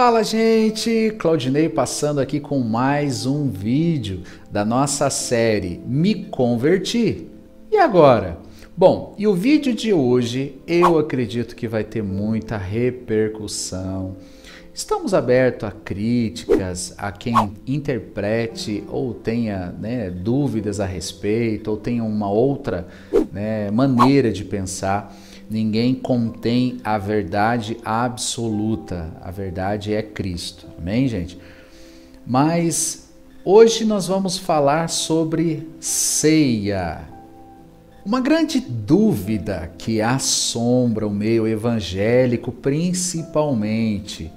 Fala, gente! Claudinei passando aqui com mais um vídeo da nossa série Me Converti. E agora? Bom, e o vídeo de hoje eu acredito que vai ter muita repercussão. Estamos abertos a críticas, a quem interprete ou tenha dúvidas a respeito, ou tenha uma outra maneira de pensar. Ninguém contém a verdade absoluta. A verdade é Cristo. Amém, gente? Mas hoje nós vamos falar sobre ceia. Uma grande dúvida que assombra o meio evangélico, principalmente: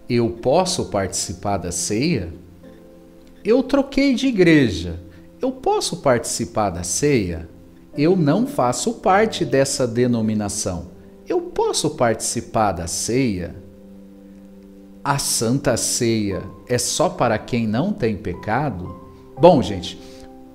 eu posso participar da ceia? Eu troquei de igreja. Eu posso participar da ceia? Eu não faço parte dessa denominação. Eu posso participar da ceia? A Santa Ceia é só para quem não tem pecado? Bom, gente,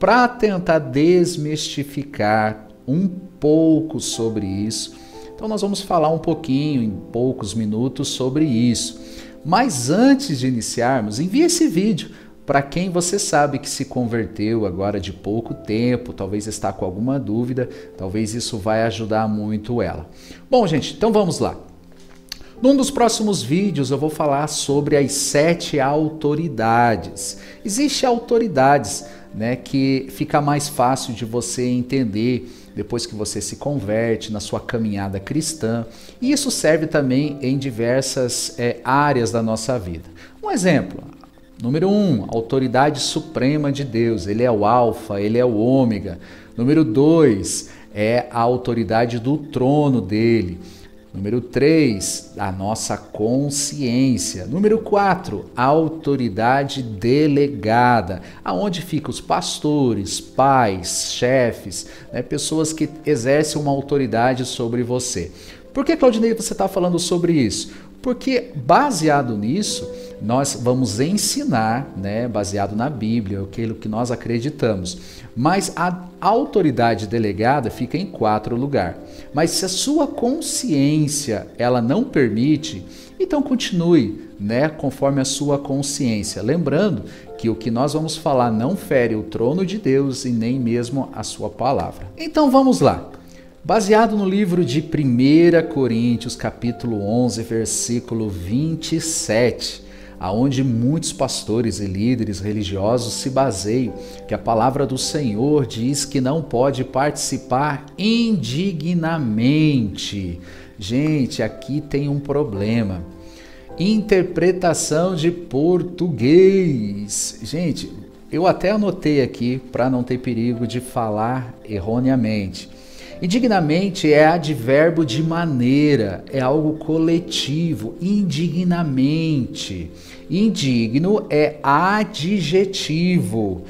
para tentar desmistificar um pouco sobre isso, então nós vamos falar um pouquinho, em poucos minutos, sobre isso. Mas antes de iniciarmos, envie esse vídeo para quem você sabe que se converteu agora de pouco tempo, talvez está com alguma dúvida, talvez isso vai ajudar muito ela. Bom, gente, então vamos lá. Num dos próximos vídeos eu vou falar sobre as 7 autoridades. Existem autoridades, que fica mais fácil de você entender depois que você se converte na sua caminhada cristã. E isso serve também em diversas áreas da nossa vida. Um exemplo. Número 1, autoridade suprema de Deus. Ele é o alfa, ele é o ômega. Número 2, é a autoridade do trono dele. Número 3, a nossa consciência. Número 4, a autoridade delegada, aonde ficam os pastores, pais, chefes, pessoas que exercem uma autoridade sobre você. Por que, Claudinei, você está falando sobre isso? Porque baseado nisso, nós vamos ensinar, baseado na Bíblia, aquilo que nós acreditamos. Mas a autoridade delegada fica em 4 lugares. Mas se a sua consciência ela não permite, então continue, conforme a sua consciência. Lembrando que o que nós vamos falar não fere o trono de Deus e nem mesmo a sua palavra. Então vamos lá. Baseado no livro de 1 Coríntios, capítulo 11, versículo 27, aonde muitos pastores e líderes religiosos se baseiam, que a palavra do Senhor diz que não pode participar indignamente. Gente, aqui tem um problema. Interpretação de português. Gente, eu até anotei aqui para não ter perigo de falar erroneamente. Indignamente é advérbio de maneira, é algo coletivo, indignamente. Indigno é adjetivo.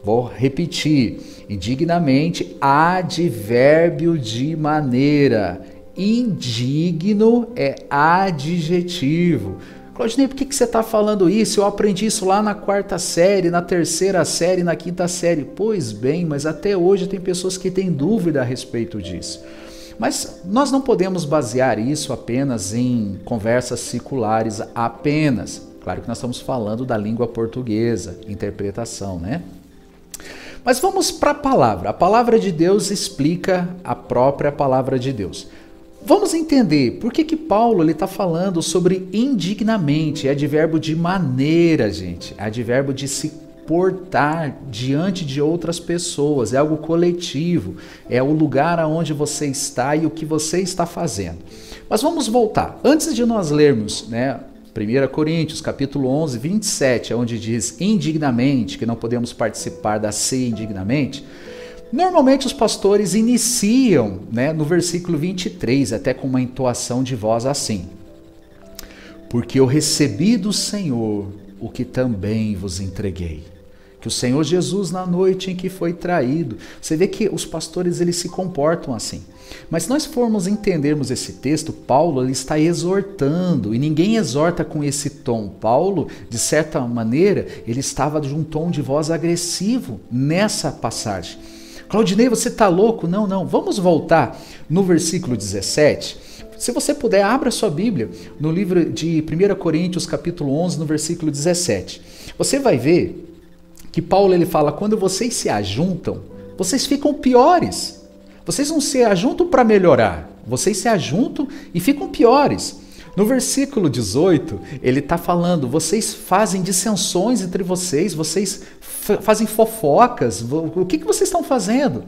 Vou repetir. Indignamente, advérbio de maneira. Indigno é adjetivo. Claudinei, por que você está falando isso? Eu aprendi isso lá na 4ª série, na 3ª série, na 5ª série. Pois bem, mas até hoje tem pessoas que têm dúvida a respeito disso. Mas nós não podemos basear isso apenas em conversas circulares apenas. Claro que nós estamos falando da língua portuguesa, interpretação, Mas vamos para a palavra. A palavra de Deus explica a própria palavra de Deus. Vamos entender por que Paulo está falando sobre indignamente. É advérbio de maneira, gente. É advérbio de se portar diante de outras pessoas. É algo coletivo. É o lugar aonde você está e o que você está fazendo. Mas vamos voltar. Antes de nós lermos, 1 Coríntios, capítulo 11, 27, onde diz indignamente, que não podemos participar da ceia indignamente. Normalmente os pastores iniciam, no versículo 23, até com uma entoação de voz assim: porque eu recebi do Senhor o que também vos entreguei. Que o Senhor Jesus, na noite em que foi traído. Você vê que os pastores eles se comportam assim. Mas se nós formos entendermos esse texto, Paulo ele está exortando, e ninguém exorta com esse tom. Paulo, de certa maneira, ele estava de um tom de voz agressivo nessa passagem. Claudinei, você está louco? Não. Vamos voltar no versículo 17. Se você puder, abra sua Bíblia no livro de 1 Coríntios, capítulo 11, no versículo 17. Você vai ver que Paulo ele fala, quando vocês se ajuntam, vocês ficam piores. Vocês não se ajuntam para melhorar, vocês se ajuntam e ficam piores. No versículo 18, ele está falando, vocês fazem dissensões entre vocês, vocês fazem fofocas, o que vocês estão fazendo?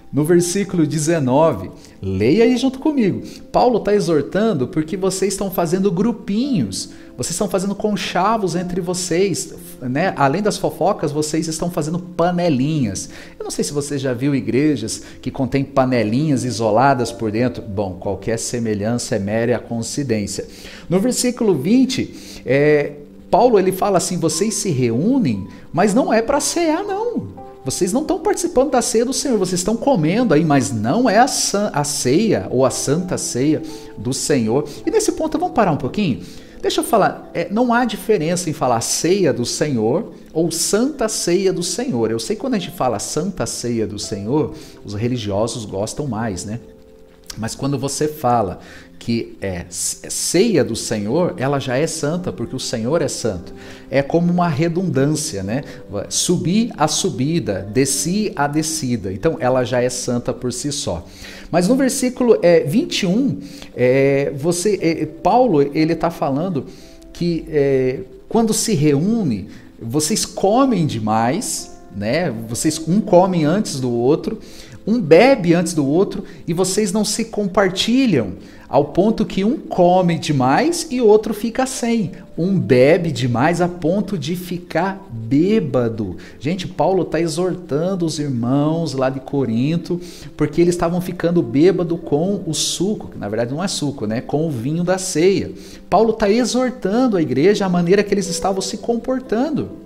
No versículo 19, leia aí junto comigo. Paulo está exortando porque vocês estão fazendo grupinhos, vocês estão fazendo conchavos entre vocês, né? Além das fofocas, vocês estão fazendo panelinhas. Eu não sei se você já viu igrejas que contêm panelinhas isoladas por dentro. Bom, qualquer semelhança é mera coincidência. No versículo 20, Paulo ele fala assim, vocês se reúnem, mas não é para cear não. Vocês não estão participando da ceia do Senhor, vocês estão comendo aí, mas não é a ceia ou a santa ceia do Senhor. E nesse ponto, vamos parar um pouquinho? Deixa eu falar, não há diferença em falar ceia do Senhor ou santa ceia do Senhor. Eu sei que quando a gente fala santa ceia do Senhor, os religiosos gostam mais, né? Mas quando você fala que é ceia do Senhor, ela já é santa, porque o Senhor é santo. É como uma redundância, né? Subir a subida, desci a descida. Então, ela já é santa por si só. Mas no versículo 21, Paulo ele está falando que quando se reúne, vocês comem demais, né? Vocês comem antes do outro, um bebe antes do outro e vocês não se compartilham, ao ponto que um come demais e o outro fica sem. Um bebe demais a ponto de ficar bêbado. Gente, Paulo está exortando os irmãos lá de Corinto, porque eles estavam ficando bêbado com o suco, que na verdade não é suco, né? Com o vinho da ceia. Paulo está exortando a igreja a maneira que eles estavam se comportando.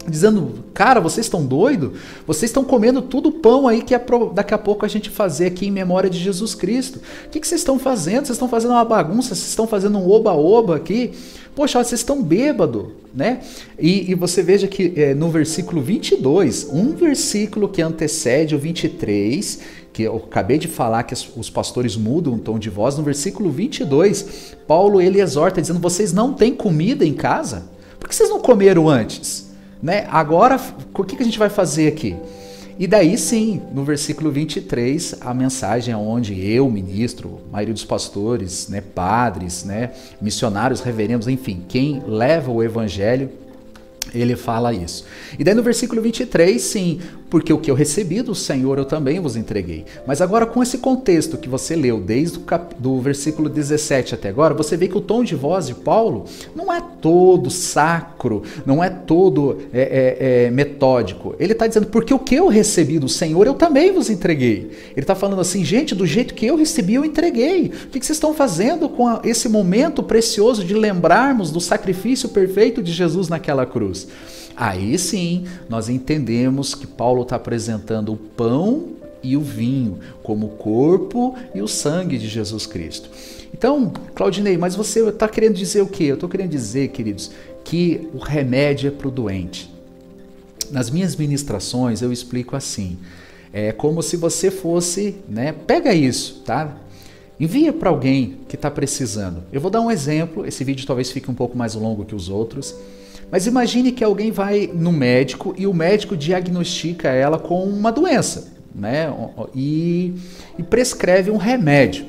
Dizendo, cara, vocês estão doidos? Vocês estão comendo tudo pão aí que daqui a pouco a gente fazer aqui em memória de Jesus Cristo. O que vocês estão fazendo? Vocês estão fazendo uma bagunça? Vocês estão fazendo um oba-oba aqui? Poxa, vocês estão bêbados, né? E você veja que no versículo 22, um versículo que antecede o 23, que eu acabei de falar que os pastores mudam o tom de voz, no versículo 22, Paulo ele exorta dizendo, vocês não têm comida em casa? Por que vocês não comeram antes? Né? Agora, o que a gente vai fazer aqui? E daí sim, no versículo 23, a mensagem é onde eu, ministro, a maioria dos pastores, né, padres, né, missionários, reverendos, enfim, quem leva o evangelho, ele fala isso. E daí no versículo 23, sim, porque o que eu recebi do Senhor eu também vos entreguei. Mas agora com esse contexto que você leu desde do versículo 17 até agora, você vê que o tom de voz de Paulo não é todo sacro, não é todo metódico. Ele está dizendo, porque o que eu recebi do Senhor eu também vos entreguei. Ele está falando assim, gente, do jeito que eu recebi eu entreguei. O que vocês estão fazendo com esse momento precioso de lembrarmos do sacrifício perfeito de Jesus naquela cruz? Aí sim, nós entendemos que Paulo está apresentando o pão e o vinho como o corpo e o sangue de Jesus Cristo. Então, Claudinei, mas você está querendo dizer o quê? Eu estou querendo dizer, queridos, que o remédio é para o doente. Nas minhas ministrações eu explico assim, é como se você fosse, né? Pega isso, tá? Envia para alguém que está precisando. Eu vou dar um exemplo, esse vídeo talvez fique um pouco mais longo que os outros. Mas imagine que alguém vai no médico e o médico diagnostica ela com uma doença, né? E prescreve um remédio.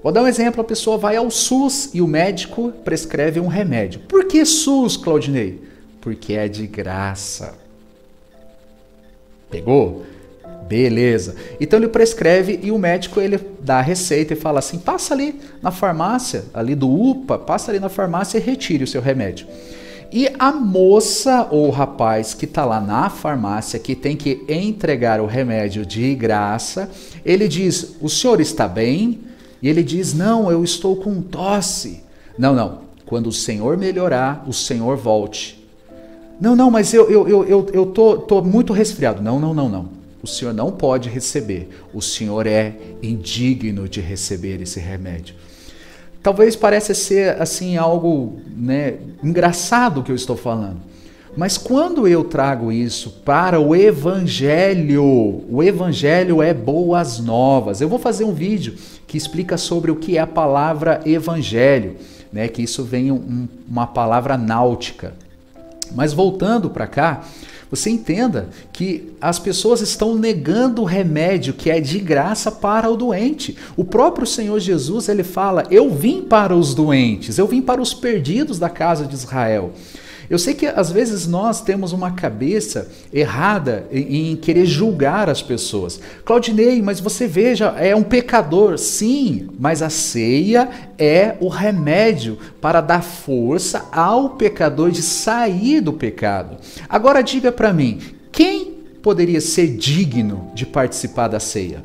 Vou dar um exemplo, a pessoa vai ao SUS e o médico prescreve um remédio. Por que SUS, Claudinei? Porque é de graça. Pegou? Beleza. Então ele prescreve e o médico ele dá a receita e fala assim, passa ali na farmácia, ali do UPA, passa ali na farmácia e retire o seu remédio. E a moça ou o rapaz que está lá na farmácia, que tem que entregar o remédio de graça, ele diz, o senhor está bem? E ele diz, não, eu estou com tosse. Não, quando o senhor melhorar, o senhor volte. Não, mas eu tô muito resfriado. Não. O senhor não pode receber. O senhor é indigno de receber esse remédio. Talvez pareça ser assim algo, né, engraçado que eu estou falando. Mas quando eu trago isso para o Evangelho é boas novas. Eu vou fazer um vídeo que explica sobre o que é a palavra Evangelho, né? Que isso vem uma palavra náutica. Mas voltando para cá, você entenda que as pessoas estão negando o remédio que é de graça para o doente. O próprio Senhor Jesus, ele fala, eu vim para os doentes, eu vim para os perdidos da casa de Israel. Eu sei que às vezes nós temos uma cabeça errada em querer julgar as pessoas. Claudinei, mas você veja, é um pecador. Sim, mas a ceia é o remédio para dar força ao pecador de sair do pecado. Agora diga para mim, quem poderia ser digno de participar da ceia?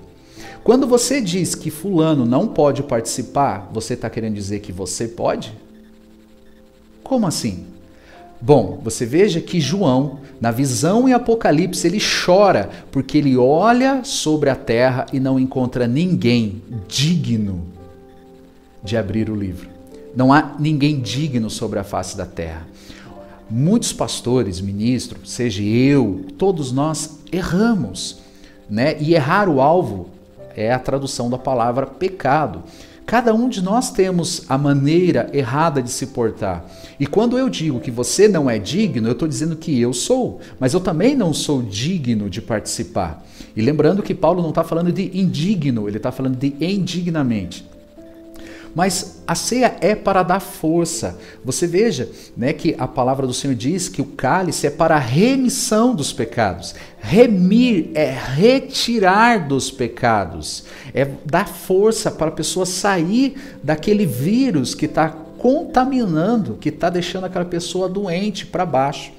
Quando você diz que fulano não pode participar, você está querendo dizer que você pode? Como assim? Bom, você veja que João, na visão em Apocalipse, ele chora porque ele olha sobre a terra e não encontra ninguém digno de abrir o livro. Não há ninguém digno sobre a face da terra. Muitos pastores, ministros, seja eu, todos nós erramos, né? E errar o alvo é a tradução da palavra pecado. Cada um de nós temos a maneira errada de se portar. E quando eu digo que você não é digno, eu estou dizendo que eu sou. Mas eu também não sou digno de participar. E lembrando que Paulo não está falando de indigno, ele está falando de indignamente. Mas a ceia é para dar força. Você veja, né, que a palavra do Senhor diz que o cálice é para a remissão dos pecados. Remir é retirar dos pecados. É dar força para a pessoa sair daquele vírus que está contaminando, que está deixando aquela pessoa doente para baixo.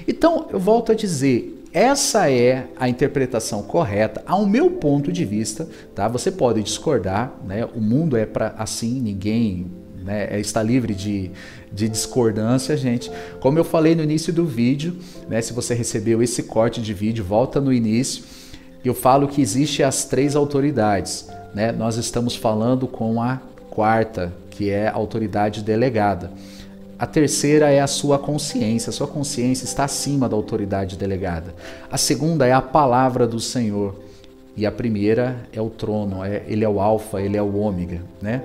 Então, eu volto a dizer, essa é a interpretação correta, ao meu ponto de vista, tá? Você pode discordar, né? O mundo é para assim, ninguém, né, está livre de discordância, gente. Como eu falei no início do vídeo, né, se você recebeu esse corte de vídeo, volta no início, eu falo que existem as 3 autoridades, né? Nós estamos falando com a 4ª, que é a autoridade delegada. A 3ª é a sua consciência está acima da autoridade delegada. A 2ª é a palavra do Senhor. E a 1ª é o trono, ele é o alfa, ele é o ômega, né?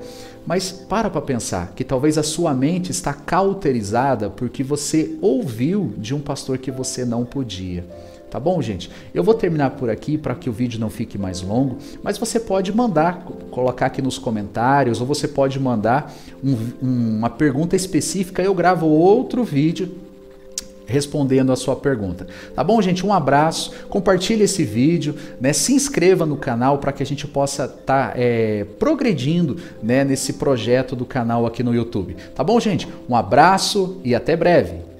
Mas para pensar que talvez a sua mente está cauterizada porque você ouviu de um pastor que você não podia. Tá bom, gente? Eu vou terminar por aqui para que o vídeo não fique mais longo, mas você pode mandar, colocar aqui nos comentários, ou você pode mandar uma pergunta específica, eu gravo outro vídeo respondendo a sua pergunta. Tá bom, gente? Um abraço, compartilhe esse vídeo, né? Se inscreva no canal para que a gente possa estar progredindo, né, nesse projeto do canal aqui no YouTube. Tá bom, gente? Um abraço e até breve!